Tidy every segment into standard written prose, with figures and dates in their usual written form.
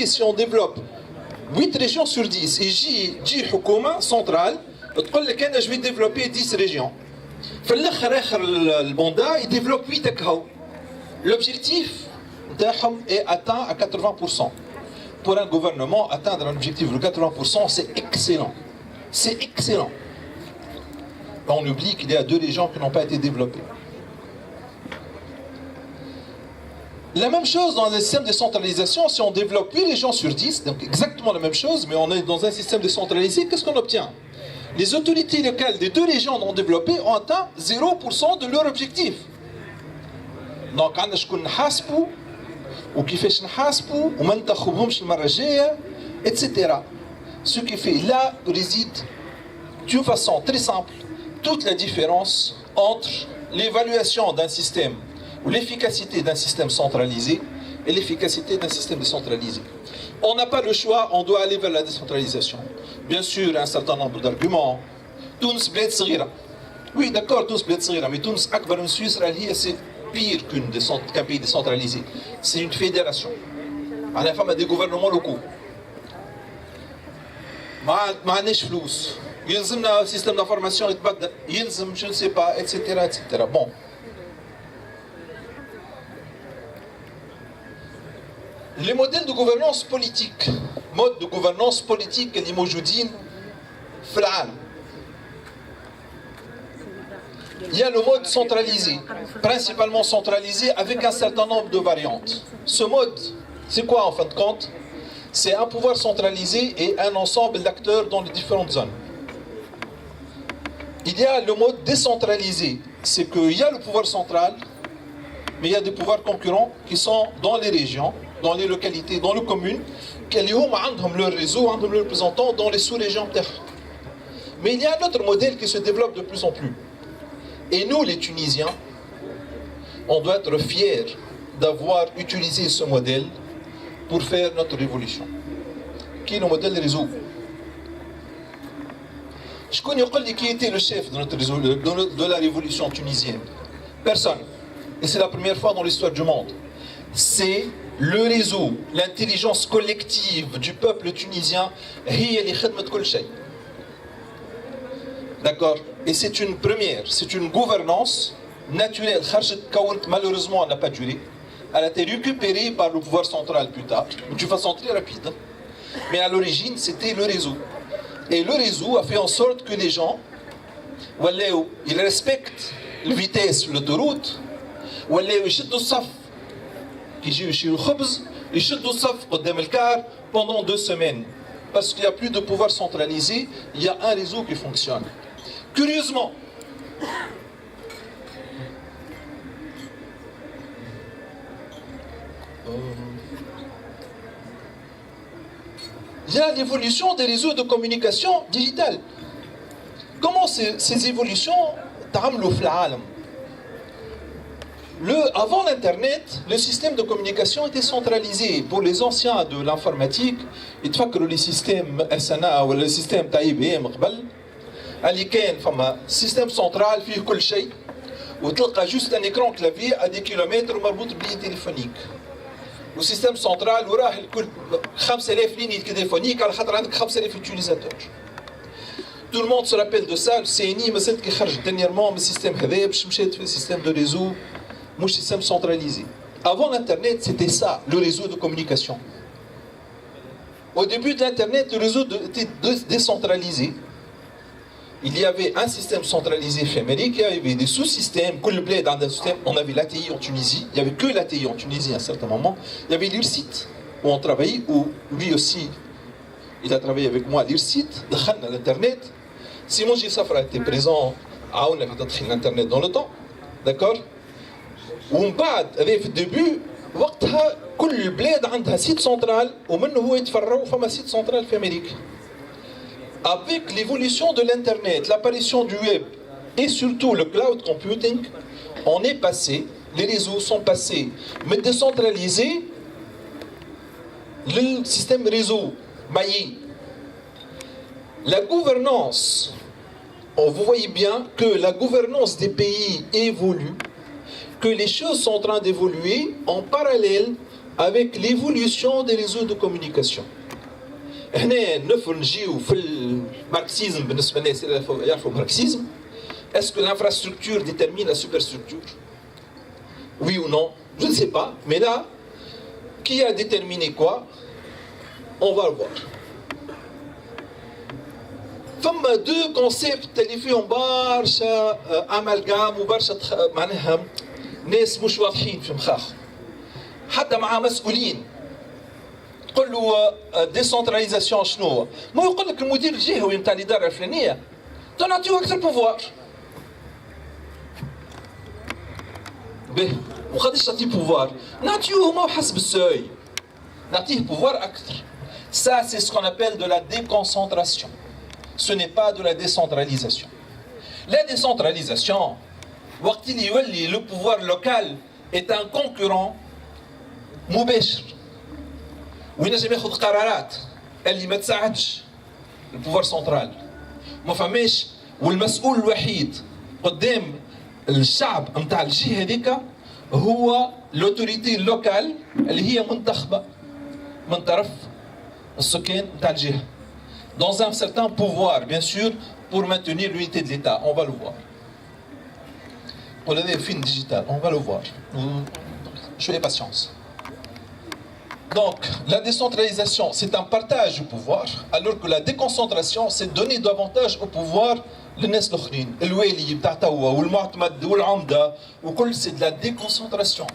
si on développe 8 régions sur 10 et j'ai حكومة centrale تقول لك أنا je vais développer 10 régions. في الآخر آخر البوندا il développe 8 هكاو. L'objectif est atteint à 80%. Pour un gouvernement, atteindre un objectif de 80%, c'est excellent. C'est excellent. On oublie qu'il y a 2 régions qui n'ont pas été développées. La même chose dans le système de centralisation, si on développe 8 régions sur 10, donc exactement la même chose, mais on est dans un système décentralisé, qu'est-ce qu'on obtient? Les autorités locales des 2 régions non développées ont atteint 0% de leur objectif. Donc, on a شكون نحاسبوا وكيفاش نحاسبوا وما ننتخبهمش المرة الجاية, etc. Ce qui fait là réside d'une façon très simple toute la différence entre l'évaluation d'un système ou l'efficacité d'un système centralisé et l'efficacité d'un système décentralisé. On n'a pas le choix, on doit aller vers la décentralisation. Bien sûr, un certain nombre d'arguments. Tunis بلاد صغيرة. Oui, d'accord, Tunis بلاد صغيرة, mais Tunis أكبر من سويسرا, c'est pire qu'un pays décentralisé. C'est une fédération. On a des gouvernements locaux. ما عندناش فلوس. يلزمنا système d'information يتبدل. يلزم je ne sais pas, etc. etc. Bon. Les modèles de gouvernance politique, mode de gouvernance politique اللي موجودين في العالم. Il y a le mode centralisé, principalement centralisé avec un certain nombre de variantes. Ce mode, c'est quoi en fin de compte? C'est un pouvoir centralisé et un ensemble d'acteurs dans les différentes zones. Il y a le mode décentralisé, c'est qu'il y a le pouvoir central, mais il y a des pouvoirs concurrents qui sont dans les régions, dans les localités, dans les communes, qui ont leur réseau, leurs représentants dans les sous-régions. Mais il y a un autre modèle qui se développe de plus en plus. Et nous, les Tunisiens, on doit être fiers d'avoir utilisé ce modèle pour faire notre révolution. Qui est le modèle réseau? Je connais qui était le chef de notre réseau, de la révolution tunisienne. Personne. Et c'est la première fois dans l'histoire du monde. C'est le réseau, l'intelligence collective du peuple tunisien. D'accord? Et c'est une première, c'est une gouvernance naturelle. Malheureusement, elle n'a pas duré. Elle a été récupérée par le pouvoir central plus tard, de façon très rapide. Mais à l'origine, c'était le réseau. Et le réseau a fait en sorte que les gens, ils respectent la vitesse de l'autoroute, pendant 2 semaines. Parce qu'il n'y a plus de pouvoir centralisé, il y a un réseau qui fonctionne. Curieusement, il y a l'évolution des réseaux de communication digitale. Comment ces évolutions تعملوا في العالم? Avant l'Internet, le système de communication était centralisé. Pour les anciens de l'informatique, ils تفكروا les systèmes SNA ou le système IBM قبل. اللي كان فما سيستم سنترال فيه كل شيء وتلقى جوست ان اكران كلافي ا دي كيلومتر مربوط بلين تليفونيك والسيستم سنترال وراه الكل 5000 lignes téléphoniques على خاطر عندك 5000 utilisateurs. Tout le monde se rappelle de ça. الCNI مثلا كي خرج dernièrement من السيستم هذايا باش مشات في السيستم دو ريزو مش سيستم سنتراليزي. Avant l'internet, c'était ça, le réseau de communication. Au début de l'internet, le réseau était décentralisé. Il y avait un système centralisé éphémérique, il y avait des sous-systèmes, on avait l'ATI en Tunisie, il n'y avait que l'ATI en Tunisie à un certain moment, il y avait l'IRSIT, où on travaillait, où lui aussi, il a travaillé avec moi à l'IRSIT, à l'Internet. Simon Gissafra était présent à l'Internet dans le temps, d'accord? ومن بعد هذا في الديبي وقتها كل البلاد عندها سيت سنترال ومنه هو يتفرعوا فما سيت سنترال في أمريكا. Avec l'évolution de l'Internet, l'apparition du web et surtout le cloud computing, on est passé, les réseaux sont passés, mais décentralisés, le système réseau maillé. La gouvernance, vous voyez bien que la gouvernance des pays évolue, que les choses sont en train d'évoluer en parallèle avec l'évolution des réseaux de communication. هنا نفر نجيو في الماركسيزم بالنسبه للناس اللي يعرفوا الماركسيزم. Est-ce que l'infrastructure détermine la superstructure? Oui ou non? Je ne sais pas. Mais là, qui a déterminé quoi? On va le voir. فما deux concepts اللي فيهم برشا امالغام وبرشا معناها ناس مش واضحين في مخاخهم. حتى مع مسؤولين. تقول له ديسنتراليزاسيون شنو؟ ما يقول لك المدير الجهوي نتاع الاداره الفلانيه نعطيوه اكثر بوفوار. به وقداش تعطيه بوفوار؟ نعطيوه ما حسب السوي. نعطيه بوفوار اكثر. Ça c'est ce qu'on appelle de la déconcentration. Ce n'est pas de la décentralisation. La décentralisation, وقت اللي يولي le pouvoir local est un concurrent مباشر. وينجم ياخذ قرارات اللي ما تساعدش البوفوار سنترال. ما فماش والمسؤول الوحيد قدام الشعب نتاع الجهه هذيك هو لوتوريتي لوكال اللي هي منتخبه من طرف السكان نتاع الجهه. Dans un certain pouvoir, bien sûr, pour maintenir l'unité de l'État. On va le voir. On a des films digitales, on va le voir. Je fais patience. Donc, la décentralisation, c'est un partage du pouvoir, alors que la déconcentration, c'est donner davantage au pouvoir للناس الآخرين. الوالي بتاع توا والمعتمد والعمدة وكل c'est de la déconcentration.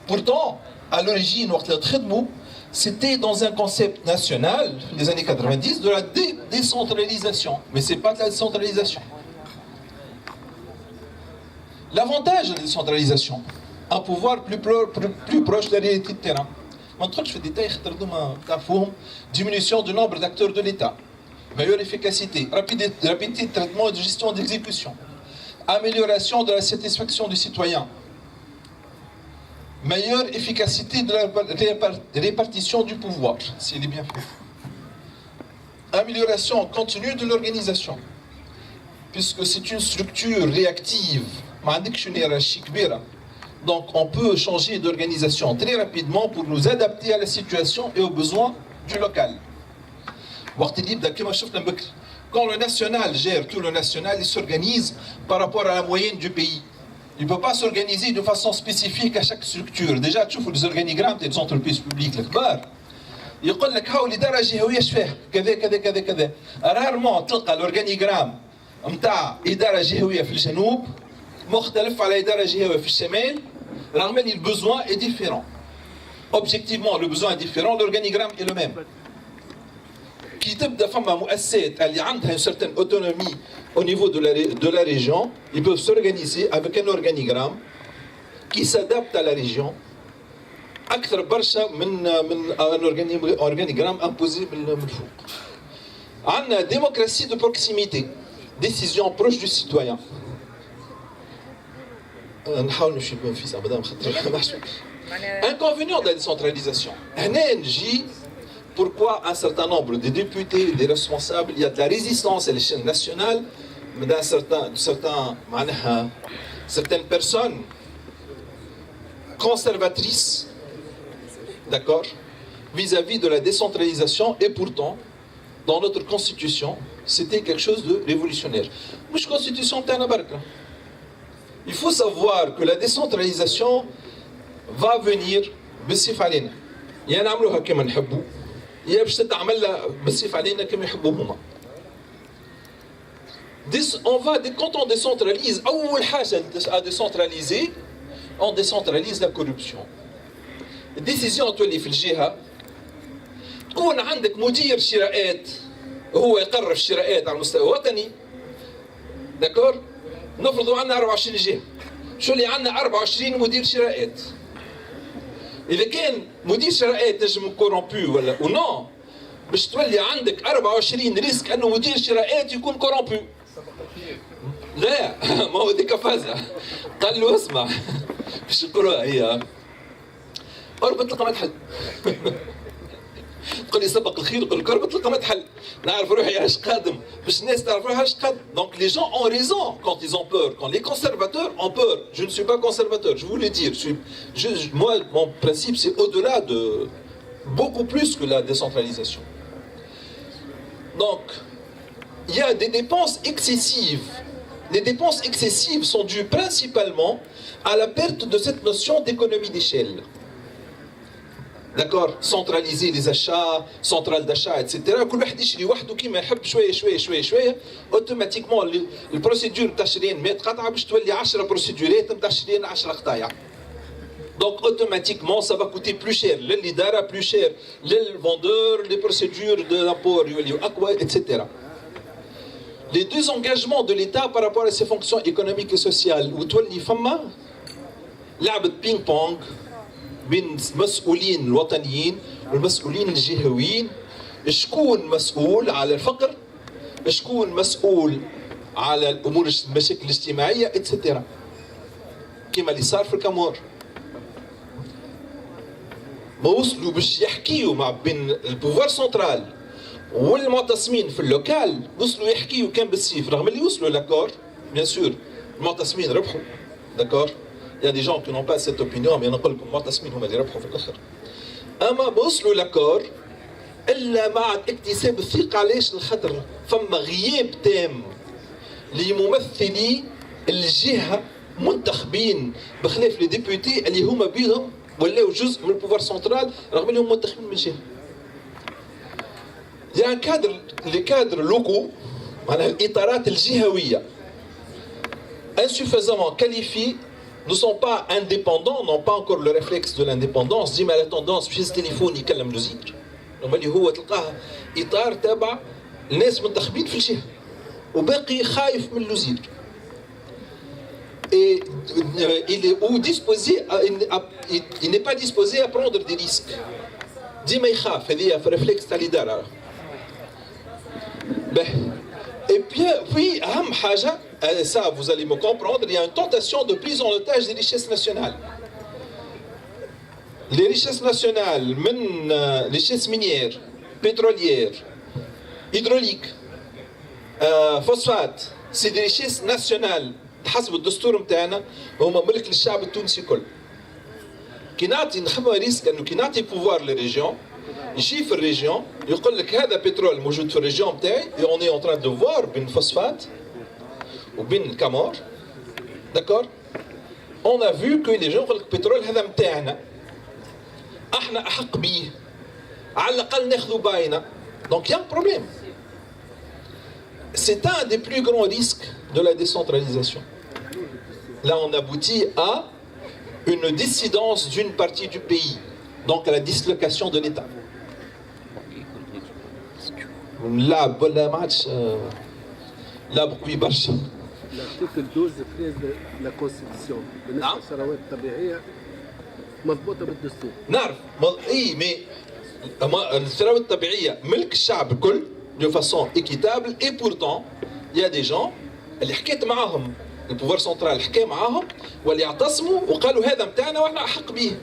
Pourtant, à l'origine, وقت اللي تخدموا, c'était dans un concept national, les années 90, de la décentralisation. Mais ce n'est pas de la décentralisation. L'avantage de la décentralisation, un pouvoir plus proche de la réalité de terrain. ما ندخلش في الديتاي خاطر دوما تعرفوهم. Diminution du nombre d'acteurs de l'État, meilleure efficacité, rapidité de traitement et de gestion d'exécution, amélioration de la satisfaction du citoyen, meilleure efficacité de la répartition du pouvoir, s'il est bien fait. Amélioration continue de l'organisation, puisque c'est une structure réactive, donc on peut changer d'organisation très rapidement pour nous adapter à la situation et aux besoins du local. Quand le national gère tout le national, il s'organise par rapport à la moyenne du pays. Il ne peut pas s'organiser de façon spécifique à chaque structure. Déjà, tu vois les organigrammes des entreprises publiques, الكبار. يقول لك هاو الإدارة الجهوية اش فيها؟ كذا كذا كذا كذا. Rarement تلقى الأورجانيغرام نتاع إدارة جهوية في الجنوب مختلف على إدارة جهوية في الشمال، رغم أن le besoin est différent. Objectivement, le besoin est différent, l'organigramme est le même. كي تبدا فما مؤسسات اللي عندها une certaine autonomie au niveau de la région, ils peuvent s'organiser avec un organigramme qui s'adapte à la région أكثر برشا من un organigramme imposé من فوق. عندنا démocratie de proximité, décision proche du citoyen. نحاول نمشي في زعما خاطر inconvénient de la décentralisation. هنا نجي pourquoi un certain nombre de députés, des responsables, il y a de la résistance à l'échelle nationale, mais certaines personnes conservatrices, d'accord, vis-à-vis de la décentralisation, et pourtant, dans notre constitution, c'était quelque chose de révolutionnaire. Mouche constitution تاعنا بركة. Il faut savoir que la décentralisation va venir بالسيف علينا. يا نعملوها كما نحبوا. يا باش تتعمل بالسيف علينا كما يحبوا هما. Quand on décentralise, أول حاجة à décentraliser, on décentralise la corruption. الديسيزيون تولي في الجهة تكون عندك مدير شراءات هو يقرر الشراءات على المستوى الوطني. داكور؟ نفرضوا عندنا 24 جهة. شو اللي عندنا 24 مدير شراءات. إذا كان مدير شراءات نجم كورompu ولا ونو باش تولي عندك 24 ريسك أنه مدير شراءات يكون كورompu. لا ما هو ديك فازة. قال له اسمع باش نقولوها هي اربط لقمة حل. تقول لي سبق الخير يقول لك ربط تلقى ما تحل. نعرف روحي علاش قادم باش الناس تعرف روحها علاش قادم. Donc les gens ont raison quand ils ont peur. Quand les conservateurs ont peur. Je ne suis pas conservateur, je vous le dire. Moi, mon principe, c'est au-delà de beaucoup plus que la décentralisation. Donc, il y a des dépenses excessives. Les dépenses excessives sont dues principalement à la perte de cette notion d'économie d'échelle. D'accord, centraliser les achats, centrale d'achat, etc. كل واحد يشري وحده كيما يحب شويه شويه شويه شويه اوتوماتيكمون البروسيدور نتاع شريان 100 قطعه باش تولي 10 بروسيدورات نتاع شريان 10 قطايع. Donc automatiquement ça va coûter plus cher للإدارة, plus cher les vendeurs, les procédures de l'import يوليو أقوى, etc. Les deux engagements de l'État par rapport à ses fonctions économiques et sociales وتولي فما لعبة بينج بونج بين المسؤولين الوطنيين والمسؤولين الجهويين. شكون مسؤول على الفقر؟ شكون مسؤول على الامور المشاكل الاجتماعيه اتسترا كما اللي صار في الكامور. ما وصلوا باش يحكيوا مع بين البوفوار سنترال والمعتصمين في اللوكال، وصلوا يحكيوا كان بالسيف رغم اللي وصلوا لاكور. بيان سور المعتصمين ربحوا داكور. Il y a des gens qui n'ont pas cette opinion, mais نقول لكم المعتصمين هما اللي ربحوا في الاخر. اما وصلوا لاكور الا مع اكتساب الثقه. علاش؟ الخطر فما غياب تام لممثلي الجهه منتخبين بخلاف لي ديبوتي اللي هما بيهم ولاو جزء من البوفوار سنترال رغم اللي هم منتخبين من الجهه. يعني كادر لي كادر لوكو معناها الاطارات الجهويه insuffisamment qualifiés ne sont pas indépendants, n'ont pas encore le réflexe de l'indépendance. ديما la tendance في التليفون يكلم الوزير اللي هو تلقاه اطار تابع الناس منتخبين في الجهه وباقي خايف من الوزير. Et il est ou disposé il n'est pas disposé à prendre des risques. ديما يخاف. هذه في ريفلكس تاع الاداره. Et puis أهم حاجة, ça vous allez me comprendre, il y a une tentation de prise en otage des richesses nationales. Les richesses nationales, les richesses minières, pétrolières, hydrauliques, phosphate, c'est des richesses nationales. حسب الدستور نتاعنا هما ملك للشعب التونسي كل. كي نعطي نخمم ريسك انه كي نعطي بوفوار للريجيون يجي في الريجيون يقول لك هذا بترول موجود في الريجيون نتاعي et on est en train de voir بين الفوسفات وبين الكامور. داكور on a vu que les gens يقول لك البترول هذا نتاعنا احنا احق به على الاقل ناخذوا باينه. Donc il y a un problème. C'est un des plus grands risques de la décentralisation. Là on aboutit à une dissidence d'une partie du pays, donc à la dislocation de l'État. Là, ما عادش بقوي برشا. l'article 12 de la Constitution بالنسبة للثروات الطبيعية مضبوطة بالدستور. نعرف اي مي الثروات الطبيعية ملك الشعب الكل de façon équitable et pourtant il y a des gens اللي حكيت معاهم البوفوار سنترال حكى معاهم واللي اعتصموا وقالوا هذا نتاعنا واحنا احق به.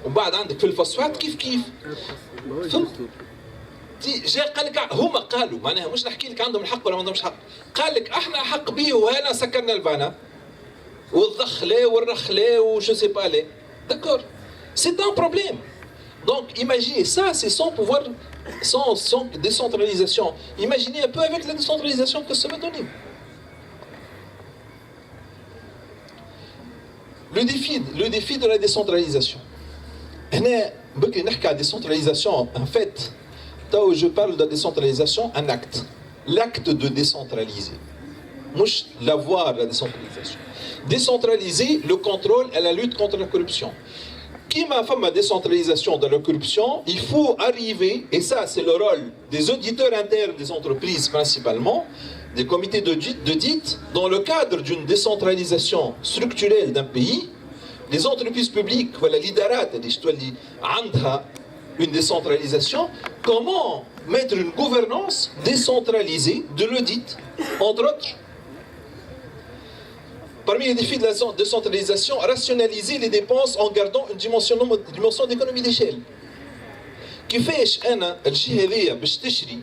ومن بعد عندك في الفوسفات كيف جاء قال لك هما قالوا معناها مش نحكي لك عندهم الحق ولا ما عندهمش حق. قال لك احنا احق به وهنا سكرنا البنا والضخ لا والرخ لا وشو سي با لا. داكور سي ان بروبليم. Donc imaginez ça, c'est sans pouvoir, sans décentralisation. Imaginez un peu avec la décentralisation que ça va donner. Le défi de la décentralisation. هنا بكري نحكي على décentralisation. En fait, où je parle de la décentralisation, un acte. L'acte de décentraliser. مش l'avoir la décentralisation. Décentraliser le contrôle et la lutte contre la corruption. Qui m'a fait ma décentralisation de la corruption, il faut arriver, et ça c'est le rôle des auditeurs internes des entreprises principalement, des comités d'audit, dans le cadre d'une décentralisation structurelle d'un pays, les entreprises publiques, voilà l'IDARAT, une décentralisation, comment mettre une gouvernance décentralisée de l'audit, entre autres. Parmi les défis de la décentralisation, rationaliser les dépenses en gardant une dimension d'économie d'échelle. كيفاش انا الجهه هذيا باش تشري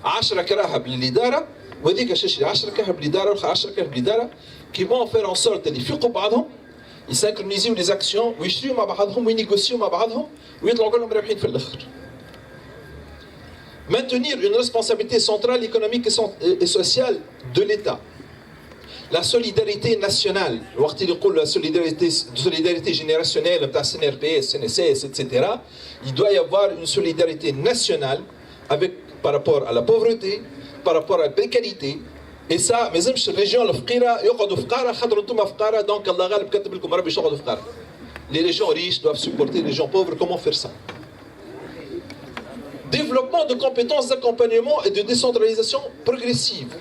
10 كراهب للاداره وهذيك تشري 10 كراهب للاداره و10 كراهب للاداره كي بون فير ان سورت اللي يفيقوا بعضهم يسانكرونيزيو لي زاكسيون ويشريو مع بعضهم وينيغوسيو مع بعضهم ويطلعوا كلهم رابحين في الاخر. Maintenir une responsabilité centrale économique et sociale de l'État. La solidarité nationale, la solidarité générationnelle, CNRPS, CNSS, etc. Il doit y avoir une solidarité nationale par rapport à la pauvreté, par rapport à la précarité. Et ça, ما يلزمش الريجيون الفقيرة يقعدوا فقارة خاطر انتم فقارة دونك الله غالب كتب لكم ربي يقعدوا فقارة. Les régions riches doivent supporter les régions pauvres. Comment faire ça? Développement de compétences d'accompagnement et de décentralisation progressive.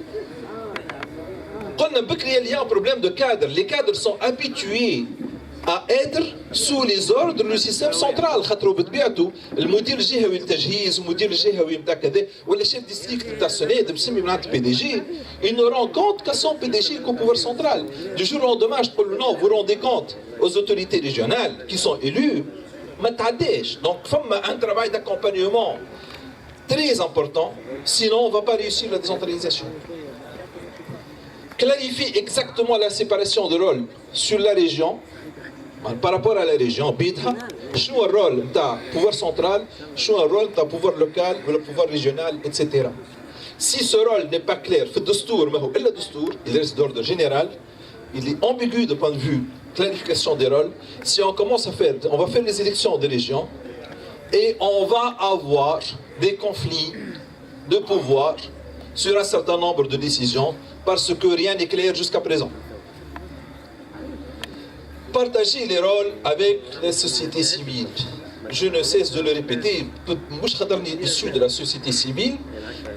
Il y a un problème de cadres. Les cadres sont habitués à être sous les ordres du système central. المدير الجهوي للتجهيز المدير الجهوي نتاع كذا ولا شيف ديستريكت نتاع السناد مسمي معناتها بي دي جي il ne rend compte qu'à son PDG qu'au pouvoir central. Du jour au lendemain, je peux non, vous rendez compte aux autorités régionales qui sont élues, ما تعداش. Donc فما un travail d'accompagnement très important, sinon on ne va pas réussir la décentralisation. Clarifie exactement la séparation de rôle sur la région, par rapport à la région, شنو الرول نتاع pouvoir central, شنو الرول نتاع pouvoir local ou le pouvoir régional, etc. Si ce rôle n'est pas clair, في الدستور ما هو إلا دستور, il reste d'ordre général, il est ambigu de point de vue clarification des rôles. Si on commence à faire, on va faire les élections des régions et on va avoir des conflits de pouvoir sur un certain nombre de décisions parce que rien n'est clair jusqu'à présent. Partager les rôles avec la société civile. Je ne cesse de le répéter, issu de la société civile,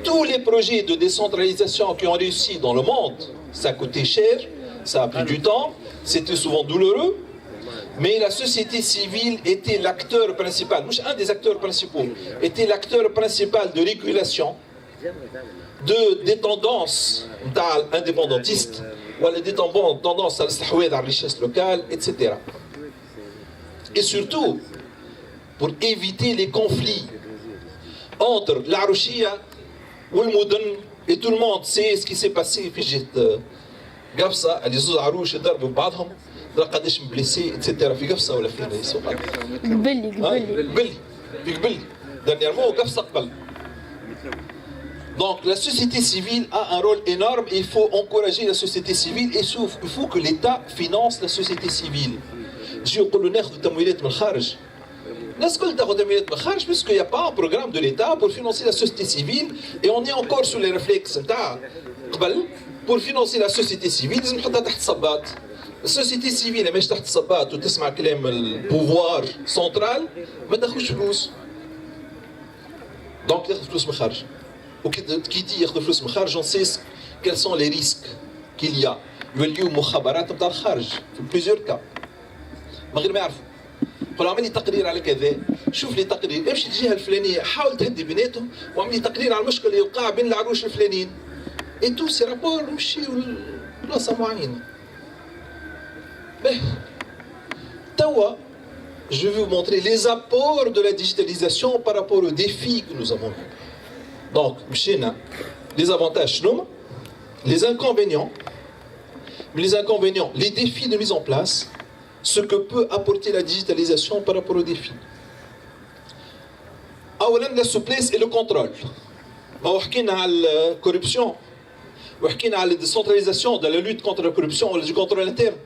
tous les projets de décentralisation qui ont réussi dans le monde, ça a coûté cher, ça a pris du temps, c'était souvent douloureux, mais la société civile était l'acteur principal, un des acteurs principaux, était l'acteur principal de régulation des tendances indépendantistes, ou des tendances à la richesse locale, etc. Et surtout, pour éviter les conflits entre l'Arouchia ou le Moudon, et tout le monde sait ce qui s'est passé في جهة قفصة اللي زوز عروش يضربوا بعضهم قداش مبليسي اتسيتيرا في قفصة ولا فين يسوق قبلي في قبلي dernièrement قفصة قبل. Donc la société civile a un rôle énorme et il faut encourager la société civile et il faut que l'État finance la société civile. Je يقولوا ناخذ تمويلات من الخارج. الناس كل تاخذ تمويلات من الخارج parce qu'il n'y a pas un programme de l'État pour financer la société civile et on est encore sur les réflexes نتاع قبل. Pour financer la société civile لازم نحطها تحت صباط. السوسيتي سيفيل ماهيش تحت الصباط وتسمع كلام البوفوار سنترال ما تاخذش فلوس. دونك تاخذ فلوس من الخارج. وكي تي ياخذ فلوس من الخارج on sait quels sont les risques qu'il y a. يوليو مخابرات نتاع الخارج في بليزيور كا. من غير ما يعرفوا. قولوا اعمل لي تقرير على كذا، شوف لي تقرير، امشي للجهه الفلانيه، حاول تهدي بيناتهم واعمل لي تقرير على المشكل اللي وقع بين العروش الفلانيين. Et tous ces rapports يمشيو لبلاصه معينه. Tawa, je vais vous montrer les apports de la digitalisation par rapport aux défis que nous avons. Donc, les avantages, les inconvénients, les défis de mise en place, ce que peut apporter la digitalisation par rapport aux défis. La souplesse et le contrôle. On a parlé de la corruption, on a parlé de la décentralisation, de la lutte contre la corruption, du contrôle interne.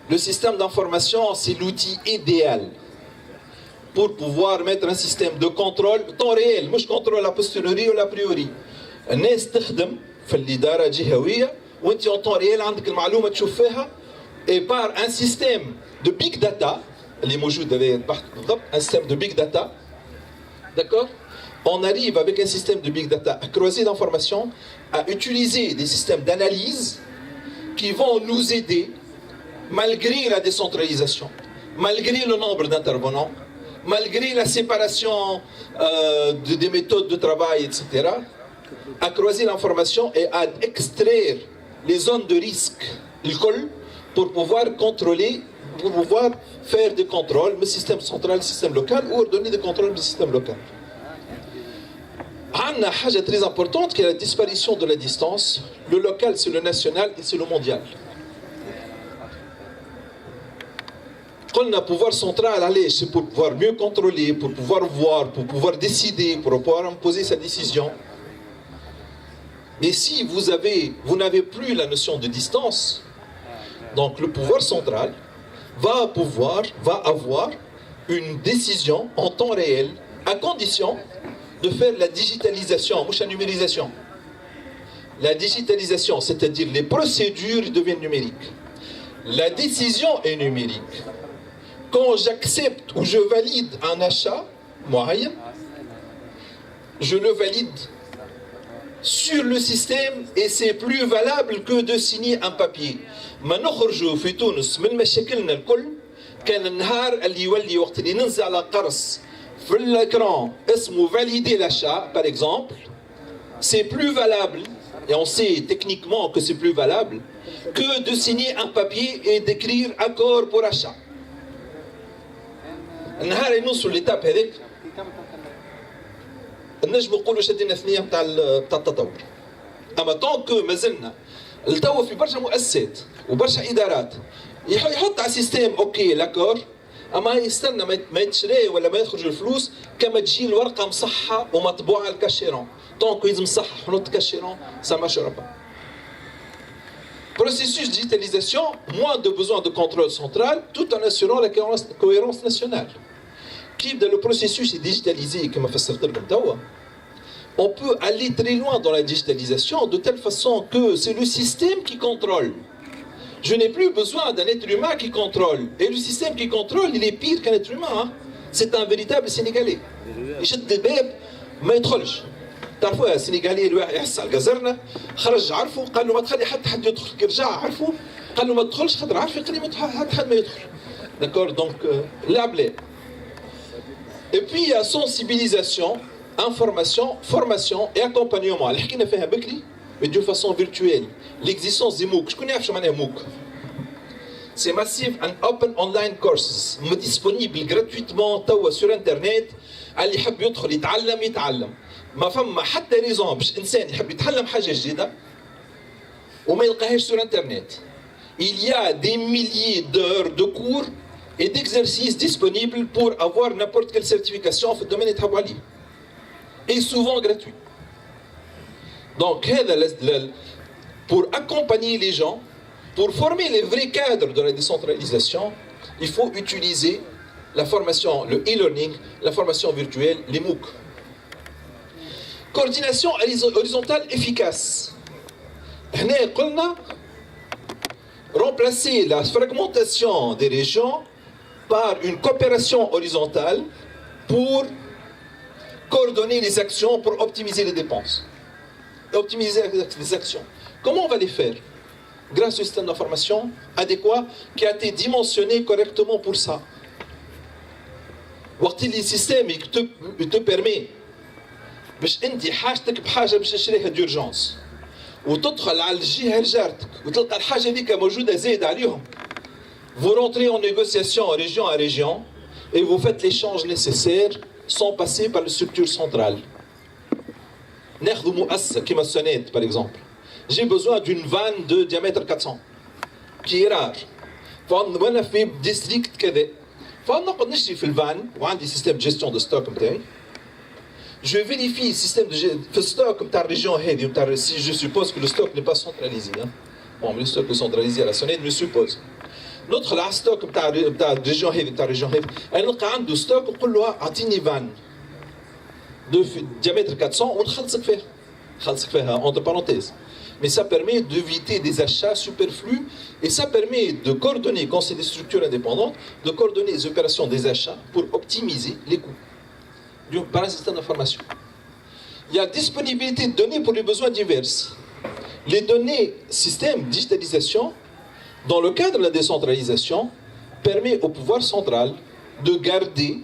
Le système d'information, c'est l'outil idéal pour pouvoir mettre un système de contrôle temps réel, مش contrôle a posteriori ou a priori. الناس تخدم في الإدارة الجهوية وأنت en temps réel عندك المعلومة تشوف فيها et par un système de big data اللي موجود هذا بالضبط un système de big data, d'accord? On arrive avec un système de big data à croiser d'informations, à utiliser des systèmes d'analyse qui vont nous aider malgré la décentralisation, malgré le nombre d'intervenants, malgré la séparation des méthodes de travail, etc., à croiser l'information et à extraire les zones de risque, pour pouvoir contrôler pour pouvoir faire des contrôles le système central, le système local, ou ordonner des contrôles le système local. Une chose très importante qui est la disparition de la distance. Le local, c'est le national et c'est le mondial. Quand on a pouvoir central, allez, c'est pour pouvoir mieux contrôler, pour pouvoir voir, pour pouvoir décider, pour pouvoir imposer sa décision. Mais si vous n'avez plus la notion de distance, donc le pouvoir central va avoir une décision en temps réel, à condition de faire la digitalisation, la numérisation. La digitalisation, c'est-à-dire les procédures deviennent numériques. La décision est numérique. Quand j'accepte ou je valide un achat moyen, je le valide sur le système et c'est plus valable que de signer un papier. ما نخرجوا في تونس من مشاكلنا الكل كان النهار اللي يولي وقت اللي ننزل على قرص في l'écran اسمه valider l'achat par exemple, c'est plus valable et on sait techniquement que c'est plus valable que de signer un papier et d'écrire accord pour achat. النهار اللي نوصلوا للإتاب هذيك نجم نقولوا شدينا ثنيه نتاع التطور. اما طونك مازلنا التوا في برشا مؤسسات وبرشا ادارات يحط على السيستم اوكي لاكور، اما يستنى ما يتشري ولا ما يخرج الفلوس كما تجي الورقه مصحه ومطبوعه على الكاشيرون. طونك يلزم صحح ونحط كاشيرون سا مارشera با. Processus de digitalisation, moins de besoin de contrôle central, tout en assurant la cohérence nationale. Dans le processus est digitalisé, comme on peut aller très loin dans la digitalisation de telle façon que c'est le système qui contrôle. Je n'ai plus besoin d'un être humain qui contrôle. Et le système qui contrôle, il est pire qu'un être humain. Hein. C'est un véritable Sénégalais. Il jette des bébés, ما يدخلش. تعرفوا السنغالي الواحد يحس على الجزرنا خرج عرفوا قال له ما تخلي حد يدخل كي رجع عرفوا قال له ما تدخلش خاطر عارف يقول لي حد ما يدخل. D'accord, donc لعب ليه. Et puis il y a sensibilisation, information, formation et accompagnement. اللي حكينا فيها بكري mais d'une façon virtuelle. L'existence des MOOC. شكون يعرف شو معناها MOOC؟ C'est Massive and Open Online Courses disponible gratuitement توا sur internet. اللي يحب يدخل يتعلم. ما فما حتى ريزون باش انسان يحب يتعلم حاجه جديده وما يلقاهاش sur internet. Il y a des milliers d'heures de cours et d'exercices disponibles pour avoir n'importe quelle certification في الدومين اللي تحبوا عليه. Et souvent gratuit. Donc pour accompagner les gens, pour former les vrais cadres de la décentralisation, il faut utiliser la formation, le e-learning, la formation virtuelle, les MOOC. Coordination horizontale efficace. هنا قلنا remplacer la fragmentation des régions par une coopération horizontale pour coordonner les actions, pour optimiser les dépenses. Et optimiser les actions. Comment on va les faire? Grâce au système d'information adéquat qui a été dimensionné correctement pour ça. وقت اللي السيستم te permet باش انت حاجتك بحاجه باش تشريها ديورجونس وتدخل على الجهه جارتك وتلقى الحاجه هذيك موجوده زايده عليهم. Vous rentrez en négociation région à région et vous faites l'échange nécessaire sans passer par la structure centrale. ناخذ مؤسسه كيما السونيت par exemple. J'ai besoin d'une vanne de diamètre 400 qui est rare. وانا في ديستريكت كذا. فنقعد نشري في الفان وعندي سيستم جيستيون دو ستوك نتاعي. Je vérifie le système de stock comme ta région, si je suppose que le stock n'est pas centralisé. Hein. Bon, le stock est centralisé à la sonnette, je suppose. Notre là, stock comme ta région, elle a un stock, on peut lui atteindre van de diamètre 400, on le entre parenthèses. Mais ça permet d'éviter des achats superflus et ça permet de coordonner, quand c'est des structures indépendantes, de coordonner les opérations des achats pour optimiser les coûts. Par un système d'information. Il y a disponibilité de données pour les besoins divers. Les données, système digitalisation, dans le cadre de la décentralisation, permet au pouvoir central de garder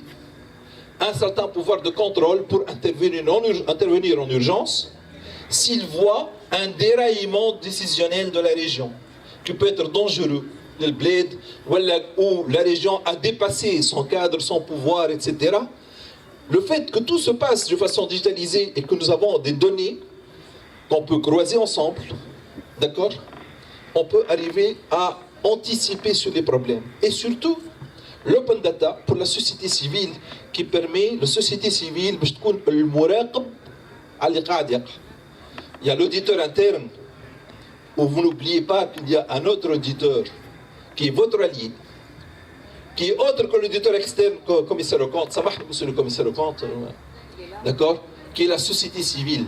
un certain pouvoir de contrôle pour intervenir en urgence s'il voit un déraillement décisionnel de la région, qui peut être dangereux le bled, où la région a dépassé son cadre, son pouvoir, etc. Le fait que tout se passe de façon digitalisée et que nous avons des données qu'on peut croiser ensemble, d'accord, on peut arriver à anticiper sur les problèmes. Et surtout, l'open data pour la société civile qui permet la société civile باش تكون المراقب على اللي قاعد يقع. Il y a l'auditeur interne où vous n'oubliez pas qu'il y a un autre auditeur qui est votre allié, qui est autre que l'auditeur externe, commissaire au compte, ça va, monsieur le commissaire au compte, d'accord, qui est la société civile.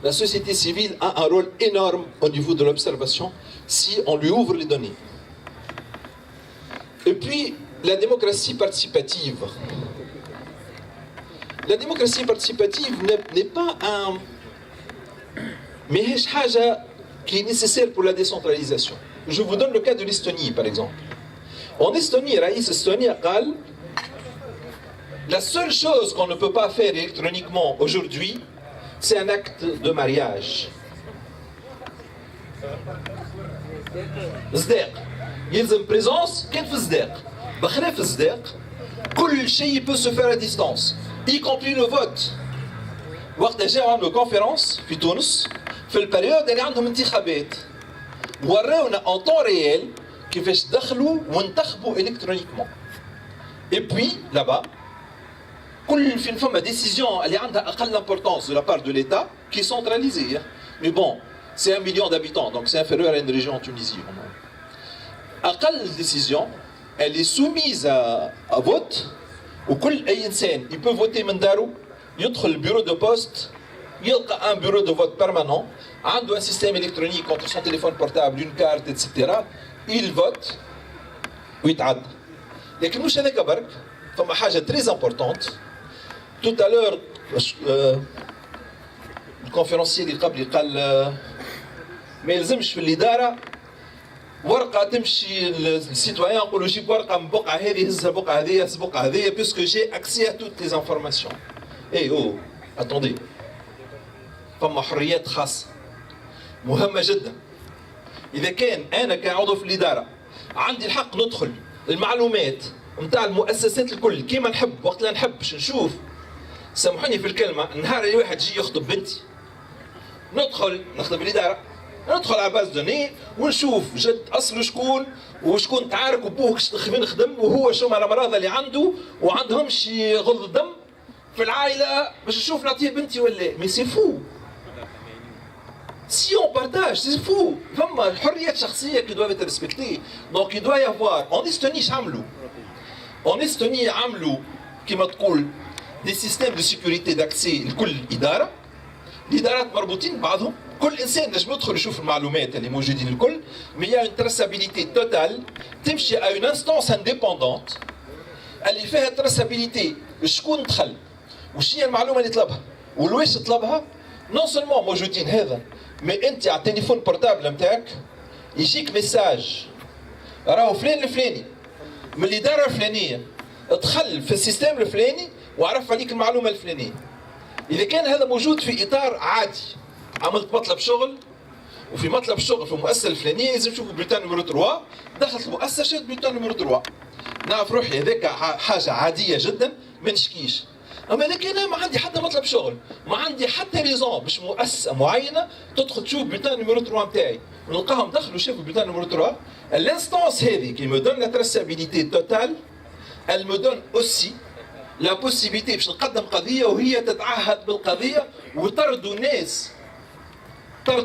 La société civile a un rôle énorme au niveau de l'observation si on lui ouvre les données. Et puis, la démocratie participative. La démocratie participative n'est pas un... Mais c'est qui est nécessaire pour la décentralisation. Je vous donne le cas de l'Estonie, par exemple. En Estonie, Raïs Estonie a dit la seule chose qu'on ne peut pas faire électroniquement aujourd'hui, c'est un acte de mariage. صداق يلزم présence كان في الصداق بخلاف الصداق كل شيء peut se faire à distance y compris le vote. وقت جاو عملوا كونفيرونس في تونس في البريود اللي عندهم انتخابات وراونا en temps réel كيفاش دخلوا وانتخبوا الكترونيكمون. Et puis là-bas كل فين فما décision اللي عندها اقل importance de la part de l'État qui est centralisée. Mais bon, c'est 1 million d'habitants, donc c'est inférieur à une région en Tunisie. أقل décision, elle est soumise à vote, وكل أي إنسان il peut voter من دارو يدخل البيرو de poste يلقى un bureau de vote permanent عنده un système électronique entre son téléphone portable, une carte, etc. il vote ويتعدى. لكن مش هذاك برك، فما حاجة très importante. Tout à l'heure, le conférencier اللي قبلي قال ما يلزمش في الإدارة ورقة تمشي للسيتويان يقولوا جيب ورقة من بقعة هذه هزها البقعة هذه هز البقعة هذه puisque j'ai accès à toutes les informations. Eh oh, attendez. فما حريات خاصة مهمة جدا. إذا كان أنا كعضو في الإدارة عندي الحق ندخل المعلومات نتاع المؤسسات الكل كيما نحب وقت لا نحبش نشوف، سامحوني في الكلمة، النهار اللي واحد يجي يخطب بنتي ندخل نخطب الإدارة ندخل على باز دوني ونشوف جد اصله شكون وشكون تعارك وبوه فين خدم وهو شو الامراض اللي عنده وعندهمش غلظ دم في العائله باش نشوف نعطيه بنتي ولا. مي سي فو si on partage, c'est fou. فما الحريات الشخصيه qui doivent être respectées. Donc il doit y avoir en Estonie عملوا en Estonie عملوا كما تقول des systèmes de sécurité d'accès لكل اداره. الادارات مربوطين ببعضهم، كل انسان نجم يدخل يشوف المعلومات اللي موجودين الكل، mais il y a une traçabilité totale تمشي à une instance indépendante اللي فيها traçabilité شكون دخل وش هي المعلومه اللي طلبها ولويش طلبها. نون سولمون موجودين هذا، مي انت على التليفون بورتابل نتاعك يجيك ميساج راهو فلان الفلاني من الاداره الفلانيه دخل في السيستم الفلاني وعرف عليك المعلومه الفلانيه. اذا كان هذا موجود في اطار عادي، عملت مطلب شغل وفي مطلب الشغل في المؤسسه الفلانيه لازم نشوفوا بلوتان نمرو 3، دخلت المؤسسه شفت بلوتان نمرو 3، نعرف روحي هذاك حاجه عاديه جدا ما نشكيش. اما اذا كان ما عندي حتى مطلب شغل ما عندي حتى ريزون باش مؤسسه معينه تدخل تشوف بلوتان نمرو 3 نتاعي ونلقاهم دخلوا شافوا بلوتان نمرو 3، الانستانس هذه كي مو دون لا تراسابيليتي توتال elle me donne aussi la possibilité باش نقدم قضيه وهي تتعهد بالقضيه وطردوا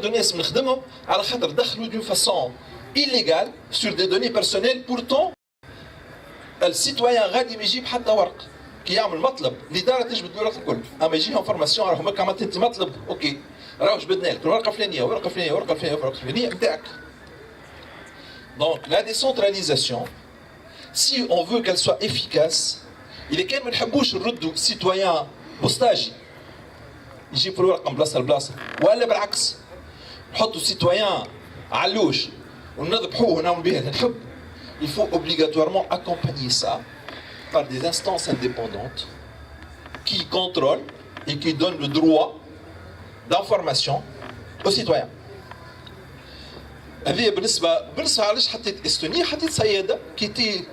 ناس من خدمهم على خاطر دخلوا d'une façon illégale sur des données personnelles. Pourtant السيتويان غادي ما يجيب حتى ورق كي يعمل مطلب الاداره تجبد الورق الكل، اما يجيهم انفورماسيون راهم هكا عملت انت مطلب اوكي راهو جبدنا لك الورقه الفلانيه ورقه فلانيه ورقه فلانيه ورقه فلانيه نتاعك. Donc la décentralisation, si on veut qu'elle soit efficace، إذا كان ما نحبوش نردوا سيتويان بوستاجي يجيب في الورقه من بلاصه لبلاصه، ولا بالعكس نحطوا سيتويان علوش ونذبحوه ونعمل به اللي نحب. Il faut obligatoirement accompagner ça par des instances indépendantes qui contrôlent et qui donnent le droit d'information aux citoyens. هذه بالنسبه علاش حطيت استونيا، حطيت صياده كيتي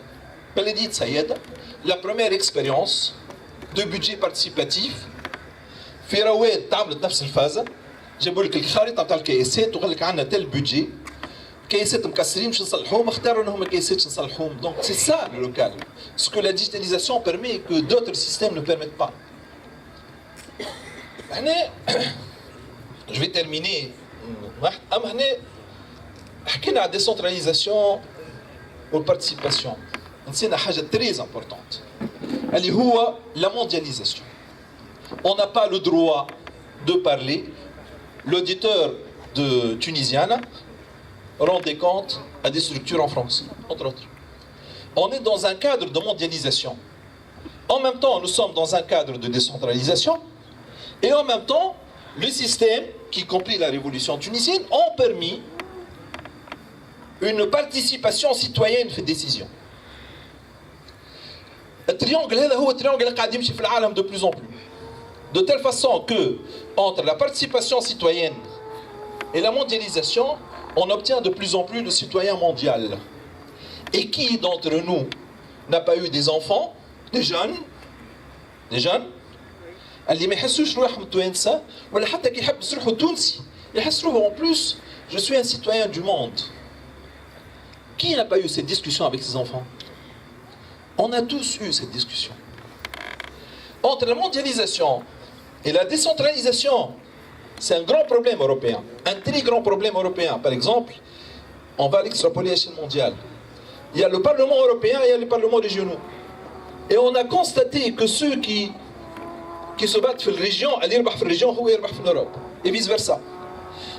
بلديه صياده لا بروميير اكسبيريونس دو بودجي بارتيسيباتيف في رواد تعملت نفس الفازه. جابوا لك الخريطه نتاع الكياسات وقال لك عندنا تل بودجي، كياسات مكسرين باش نصلحوهم، اختاروا انهم الكياسات باش نصلحوهم. دونك سي سا لو لوكال سكو لا ديجيتاليزاسيون بيرمي كو دوتر سيستيم نو بيرميت با. هنا جو في تيرميني اما هنا حكينا على الديسونتراليزاسيون والبارتيسيباسيون، نسينا حاجه تري امبورطونت اللي هو لا موندياليزاسيون. On n'a pas le droit de parler. L'auditeur de Tunisiana rendait compte à des structures en France, entre autres. On est dans un cadre de mondialisation. En même temps, nous sommes dans un cadre de décentralisation. Et en même temps, le système, qui compris la révolution tunisienne, ont permis une participation citoyenne في décision. التريانجل هذا هو التريانجل اللي قاعد يمشي في العالم de plus en plus. De telle façon que, entre la participation citoyenne et la mondialisation, on obtient de plus en plus le citoyen mondial. Et qui d'entre nous n'a pas eu des enfants, des jeunes, اللي ما يحسوش روحهم توانسة ولا حتى كي يحب يصيحوا تونسي يحس روحه en plus je suis un citoyen du monde. Qui n'a pas eu cette discussion avec ses enfants? On a tous eu cette discussion. Entre la mondialisation et la décentralisation, c'est un grand problème européen, un très grand problème européen. Par exemple, on va l'extrapoler à l'échelle mondiale. Il y a le Parlement européen et il y a les parlements régionaux. Et on a constaté que ceux qui se battent dans la région, اللي يربح في الريجيون هو يربح في l'Europe. Et vice versa.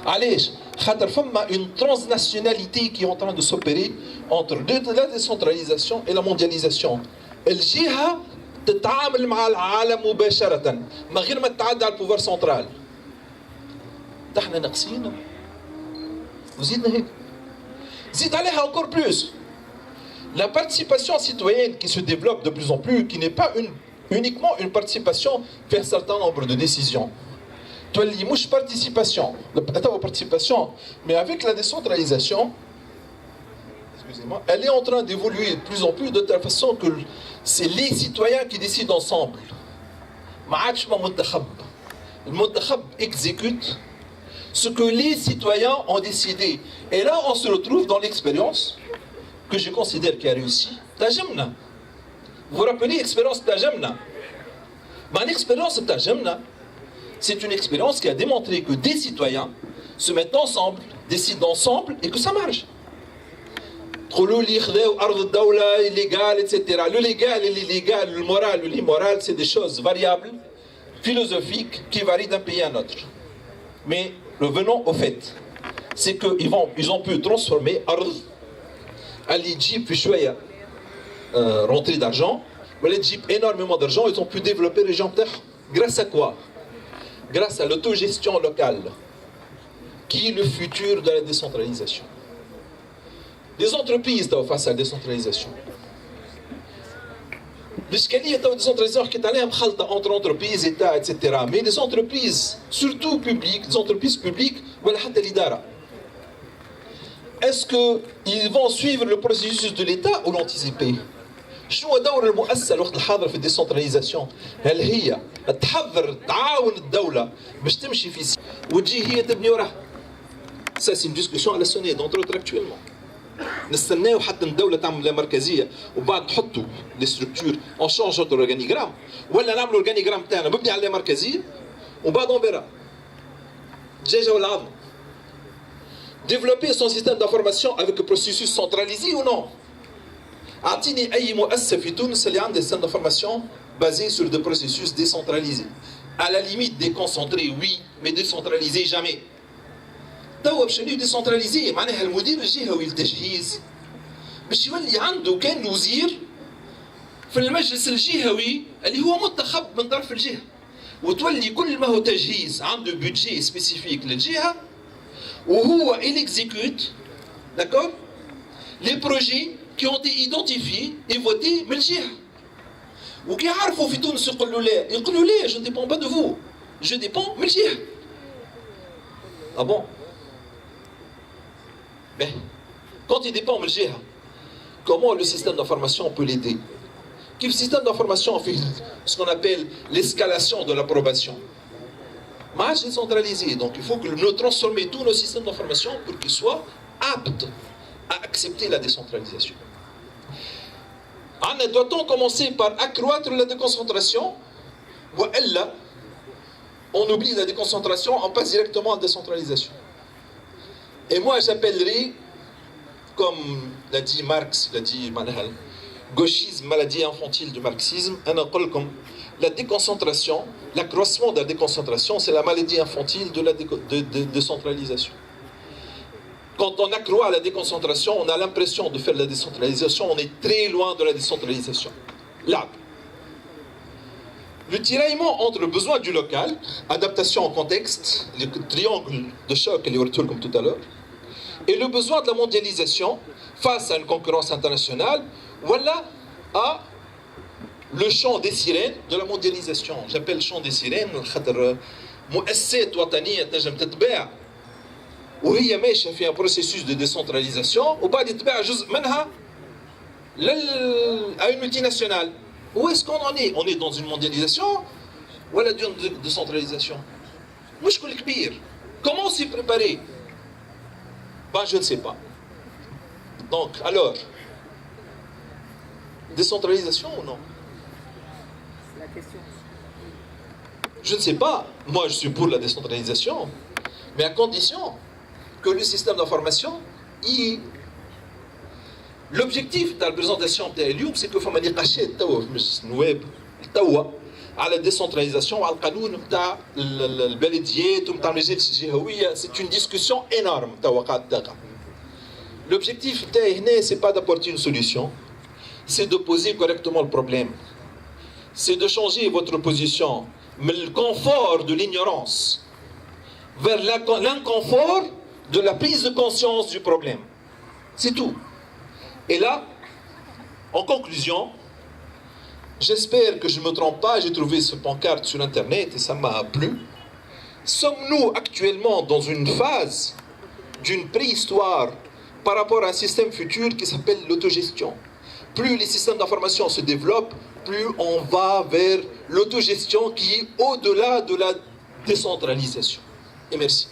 علاش؟ خاطر فما une transnationalité qui est en train de s'opérer entre la décentralisation et la mondialisation. الجهة تتعامل مع العالم مباشرة من غير ما تتعدى على البوفار سنترال. احنا ناقصين وزيدنا هيك. زيد عليها encore plus. La participation citoyenne qui se développe de plus en plus, qui n'est pas uniquement une participation vers un certain nombre de décisions. تولي مش participation, mais avec la décentralisation, excusez-moi, elle est en train d'évoluer de plus en plus de telle façon que c'est les citoyens qui décident ensemble. ما عادش ما منتخب. المنتخب exécute ce que les citoyens ont décidé. Et là, on se retrouve dans l'expérience que je considère qui a réussi. Tajamna. Vous vous rappelez l'expérience Tajamna? L'expérience Tajamna, c'est une expérience qui a démontré que des citoyens se mettent ensemble, décident ensemble et que ça marche. Illégal, etc. Le légal et l'illégal, le moral et l'immoral, c'est des choses variables, philosophiques, qui varient d'un pays à un autre. Mais revenons au fait, c'est qu'ils ont pu transformer Al-Ijib fi rentrer d'argent, Al-Ijib énormément d'argent, ils ont pu développer les gens. Grâce à quoi? Grâce à l'autogestion locale, qui est le futur de la décentralisation. Des entreprises face à la décentralisation. L'Iskalie est une décentralisation qui est entre entreprises, États, etc. Mais des entreprises, surtout publiques, des entreprises publiques, est-ce qu'ils vont suivre le processus de l'État ou l'anticiper? شنو دور المؤسسه الوقت الحاضر في الديسنتراليزاسيون؟ هل هي تحضر تعاون الدوله باش تمشي في وتجي هي تبني وراها؟ سا سي ديسكسيون على سوني دونتر اكتويلمون. نستناو حتى الدوله تعمل لا مركزيه وبعد نحطوا لي ستركتور اون شونج اورغانيغرام ولا نعملوا اورغانيغرام تاعنا مبني على لا مركزيه وبعد اون فيرا. الدجاجه والعظم. Développer son système d'information avec un processus centralisé ou non? أعطيني أي مؤسسة في تونس اللي عندها système d'information basé sur des processus décentralisés. À la limite déconcentré, oui, mais décentralisé jamais. توا باش نوليو ديسنتراليزي معناها المدير الجهوي للتجهيز باش يولي عنده كان وزير في المجلس الجهوي اللي هو منتخب من طرف الجهة، وتولي كل ما هو تجهيز عنده بودجي سبيسيفيك للجهة وهو il exécute, d'accord, les projets qui ont été identifiés et votés من الجهة. وكي يعرفوا في تونس يقولوا لا je ne dépends pas de vous, je dépends من الجهة. Ah bon? Mais quand il dépend de l'GH, comment le système d'information peut l'aider? Le système d'information fait ce qu'on appelle l'escalation de l'approbation. Mais décentralisé, donc il faut que nous transformer tous nos systèmes d'information pour qu'ils soient aptes à accepter la décentralisation. Doit-on commencer par accroître la déconcentration? Ou elle, on oublie la déconcentration, on passe directement à la décentralisation. Et moi j'appellerais, comme l'a dit Marx, l'a dit Manhal, gauchisme, maladie infantile du marxisme, la déconcentration, l'accroissement de la déconcentration, c'est la maladie infantile de la décentralisation. Quand on accroît la déconcentration, on a l'impression de faire la décentralisation, on est très loin de la décentralisation. Là, le tiraillement entre le besoin du local, adaptation au contexte, le triangle de choc, comme tout à l'heure, et le besoin de la mondialisation face à une concurrence internationale, voilà à le chant des sirènes de la mondialisation. J'appelle le chant des sirènes مؤسسات وطنية تنجم تتباع وهي ماشية في un processus de décentralisation وبعد يتباع جزء منها à une multinationale. Où est-ce qu'on en est? On est dans une mondialisation ou à la décentralisation? مش كل كبير. Comment s'y préparer? Ben, je ne sais pas. Donc, alors, décentralisation ou non? La question. Je ne sais pas. Moi, je suis pour la décentralisation, mais à condition que le système d'information, l'objectif de la présentation de l'Elioum, c'est qu'il faut manier cacher à la décentralisation, à le قانون نتاع البلديات ونتاع المجالس الجهوية. C'est une discussion énorme. L'objectif c'est pas d'apporter une solution, c'est de poser correctement le problème. C'est de changer votre position, mais le confort de l'ignorance vers l'inconfort de la prise de conscience du problème. C'est tout. Et là, en conclusion, j'espère que je ne me trompe pas, j'ai trouvé ce pancarte sur Internet et ça m'a plu. Sommes-nous actuellement dans une phase d'une préhistoire par rapport à un système futur qui s'appelle l'autogestion? Plus les systèmes d'information se développent, plus on va vers l'autogestion qui est au-delà de la décentralisation. Et merci.